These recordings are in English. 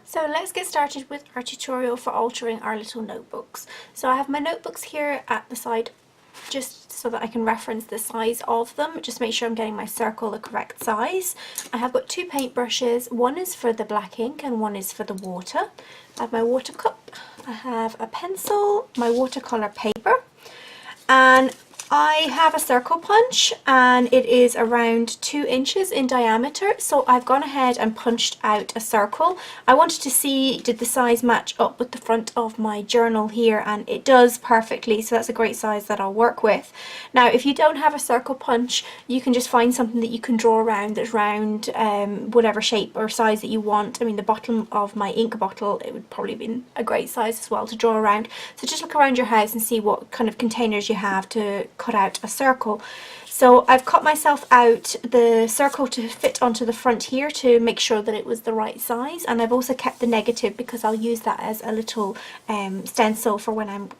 So let's get started with our tutorial for altering our little notebooks. So I have my notebooks here at the side just so that I can reference the size of them, just make sure I'm getting my circle the correct size. I have got two paintbrushes, one is for the black ink and one is for the water. I have my water cup, I have a pencil, my watercolor paper, and I have a circle punch and it is around 2 inches in diameter, so I've gone ahead and punched out a circle. I wanted to see did the size match up with the front of my journal here, and it does perfectly, so that's a great size that I'll work with. Now if you don't have a circle punch, you can just find something that you can draw around that's round, whatever shape or size that you want. I mean, the bottom of my ink bottle, it would probably be a great size as well to draw around. So just look around your house and see what kind of containers you have to cut out a circle. So I've cut myself out the circle to fit onto the front here to make sure that it was the right size, and I've also kept the negative because I'll use that as a little stencil for when I'm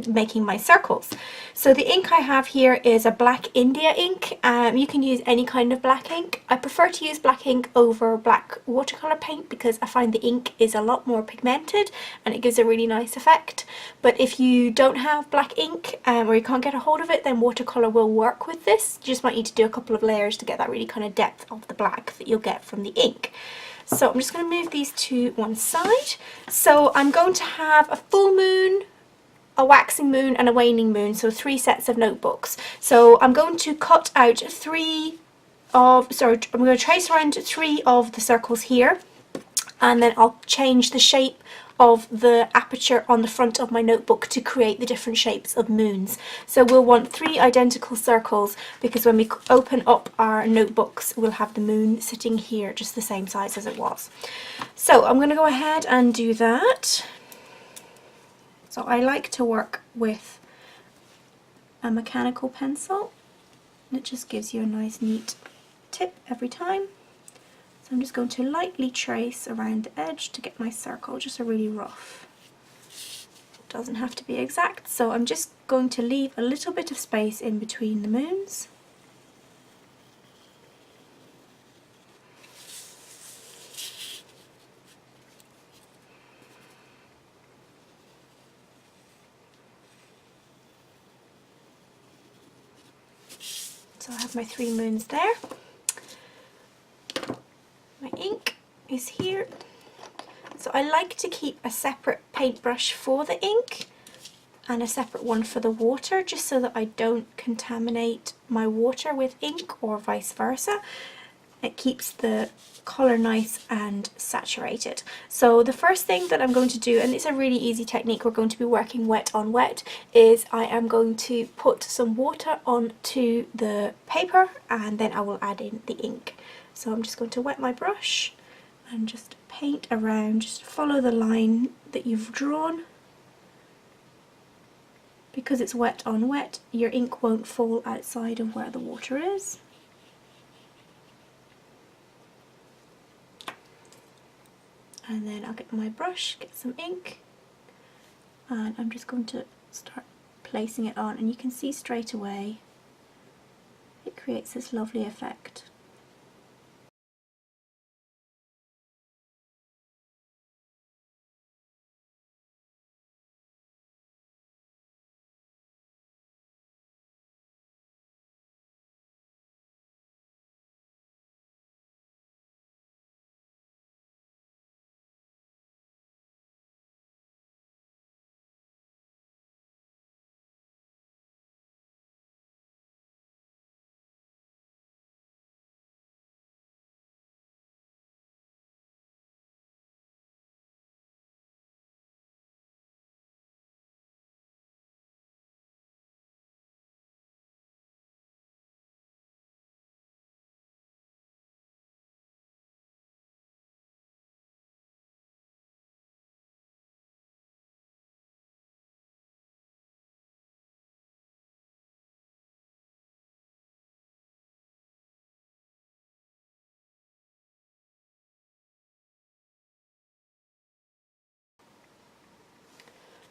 making my circles. So the ink I have here is a black India ink. You can use any kind of black ink. I prefer to use black ink over black watercolor paint because I find the ink is a lot more pigmented and it gives a really nice effect. But if you don't have black ink or you can't get a hold of it, then watercolor will work with this. You just might need to do a couple of layers to get that really kind of depth of the black that you'll get from the ink. So I'm just going to move these to one side. So I'm going to have a full moon, a waxing moon and a waning moon, so 3 sets of notebooks. So I'm going to cut out I'm going to trace around 3 of the circles here, and then I'll change the shape of the aperture on the front of my notebook to create the different shapes of moons. So we'll want 3 identical circles because when we open up our notebooks we'll have the moon sitting here just the same size as it was. So I'm going to go ahead and do that. So I like to work with a mechanical pencil, and it just gives you a nice neat tip every time. So I'm just going to lightly trace around the edge to get my circle, just a really rough. It doesn't have to be exact, so I'm just going to leave a little bit of space in between the moons. So I have my 3 moons there. My ink is here. So I like to keep a separate paintbrush for the ink and a separate one for the water, just so that I don't contaminate my water with ink or vice versa. It keeps the colour nice and saturated. So the first thing that I'm going to do, and it's a really easy technique, we're going to be working wet on wet, is I am going to put some water onto the paper and then I will add in the ink. So I'm just going to wet my brush and just paint around, just follow the line that you've drawn. Because it's wet on wet, your ink won't fall outside of where the water is. And then I'll get my brush, get some ink, and I'm just going to start placing it on, and you can see straight away it creates this lovely effect.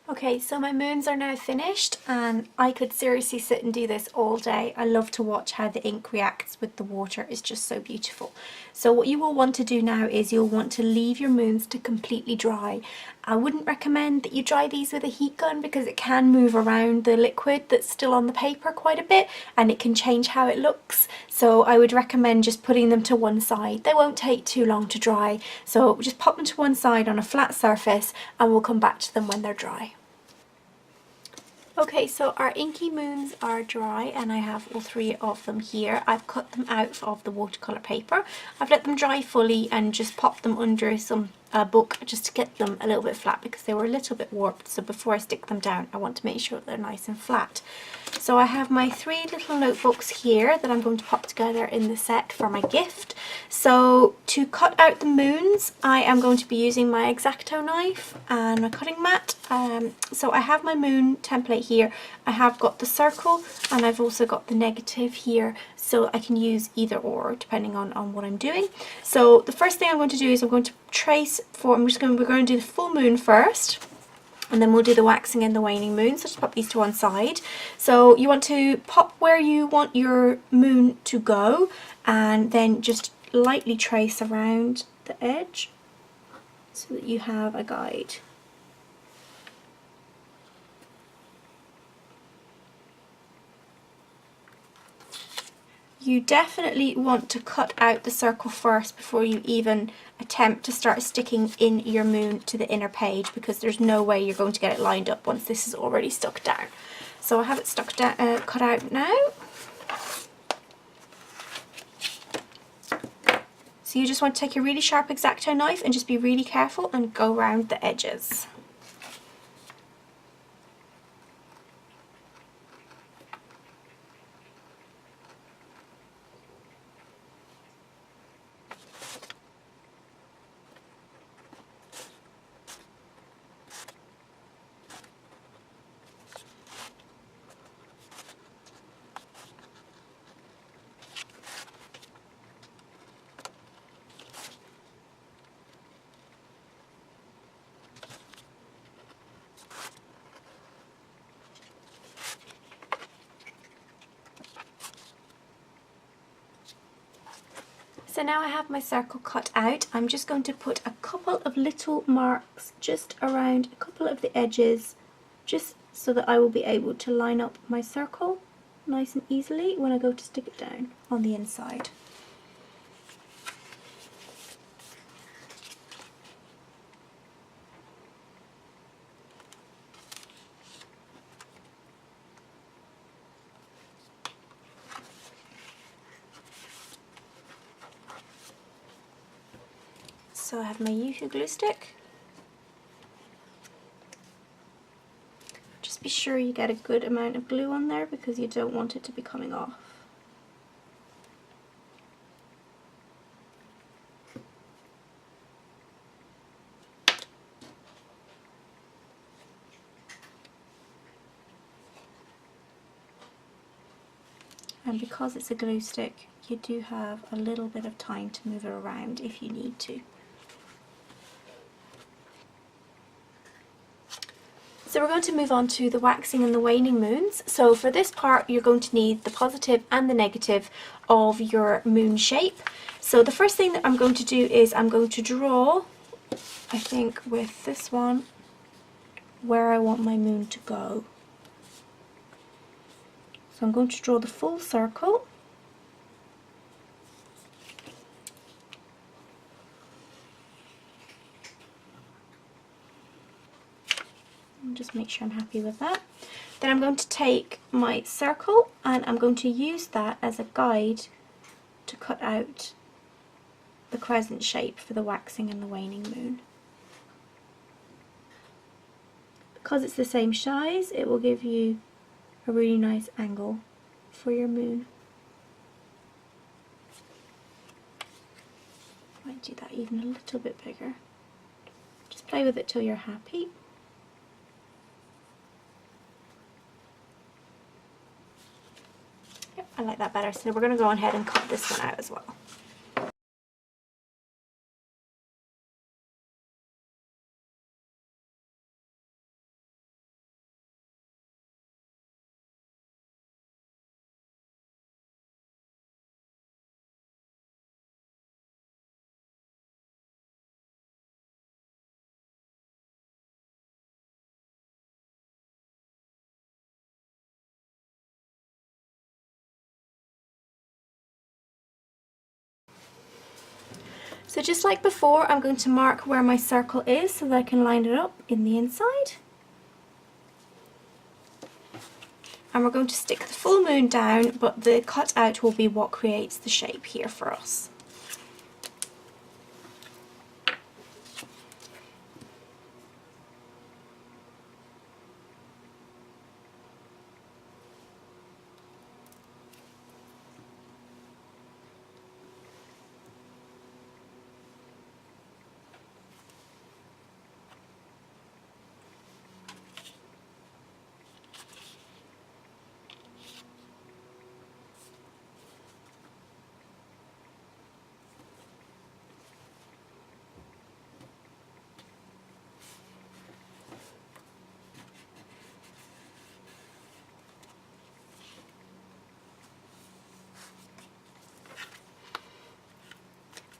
Okay, so my moons are now finished and I could seriously sit and do this all day. I love to watch how the ink reacts with the water. It's just so beautiful. So what you will want to do now is you'll want to leave your moons to completely dry. I wouldn't recommend that you dry these with a heat gun because it can move around the liquid that's still on the paper quite a bit and it can change how it looks. So I would recommend just putting them to one side. They won't take too long to dry. So just pop them to one side on a flat surface and we'll come back to them when they're dry. Okay, so our inky moons are dry and I have all three of them here. I've cut them out of the watercolour paper. I've let them dry fully and just popped them under some book just to get them a little bit flat because they were a little bit warped. So before I stick them down, I want to make sure they're nice and flat. So I have my three little notebooks here that I'm going to pop together in the set for my gift. So to cut out the moons, I am going to be using my X-Acto knife and my cutting mat. So I have my moon template here. I have got the circle and I've also got the negative here, so I can use either or depending on what I'm doing. So the first thing I'm going to do is I'm going to trace for, we're going to do the full moon first. And then we'll do the waxing and the waning moon. So just pop these to one side. So you want to pop where you want your moon to go and then just lightly trace around the edge so that you have a guide. You definitely want to cut out the circle first before you even attempt to start sticking in your moon to the inner page, because there's no way you're going to get it lined up once this is already stuck down. So I have it stuck down, cut out now. So you just want to take a really sharp X-Acto knife and just be really careful and go around the edges. So now I have my circle cut out. I'm just going to put a couple of little marks just around a couple of the edges, just so that I will be able to line up my circle nice and easily when I go to stick it down on the inside. So I have my Yuhu glue stick. Just be sure you get a good amount of glue on there because you don't want it to be coming off. And because it's a glue stick, you do have a little bit of time to move it around if you need to. So we're going to move on to the waxing and the waning moons. So for this part you're going to need the positive and the negative of your moon shape. So the first thing that I'm going to do is I'm going to draw, I think with this one, where I want my moon to go. So I'm going to draw the full circle. Just make sure I'm happy with that. Then I'm going to take my circle and I'm going to use that as a guide to cut out the crescent shape for the waxing and the waning moon. Because it's the same size, it will give you a really nice angle for your moon. Might do that even a little bit bigger. Just play with it till you're happy. I like that better, so we're going to go ahead and cut this one out as well. So just like before, I'm going to mark where my circle is so that I can line it up in the inside. And we're going to stick the full moon down, but the cutout will be what creates the shape here for us.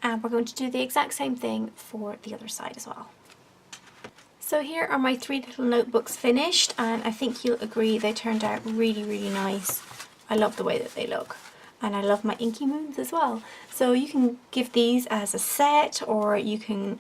And we're going to do the exact same thing for the other side as well. So here are my 3 little notebooks finished, and I think you'll agree they turned out really, really nice. I love the way that they look. And I love my inky moons as well. So you can give these as a set, or you can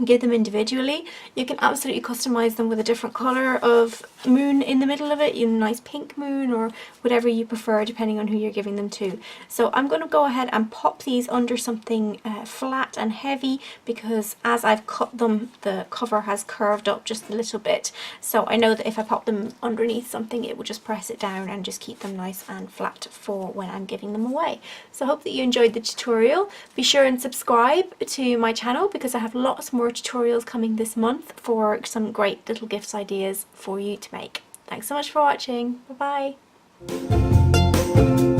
give them individually. You can absolutely customize them with a different color of moon in the middle of it, a nice pink moon or whatever you prefer depending on who you're giving them to. So I'm going to go ahead and pop these under something flat and heavy, because as I've cut them the cover has curved up just a little bit, so I know that if I pop them underneath something it will just press it down and just keep them nice and flat for when I'm giving them away. So I hope that you enjoyed the tutorial. Be sure and subscribe to my channel because I have lots more tutorials coming this month for some great little gifts ideas for you to make. Thanks so much for watching. Bye bye.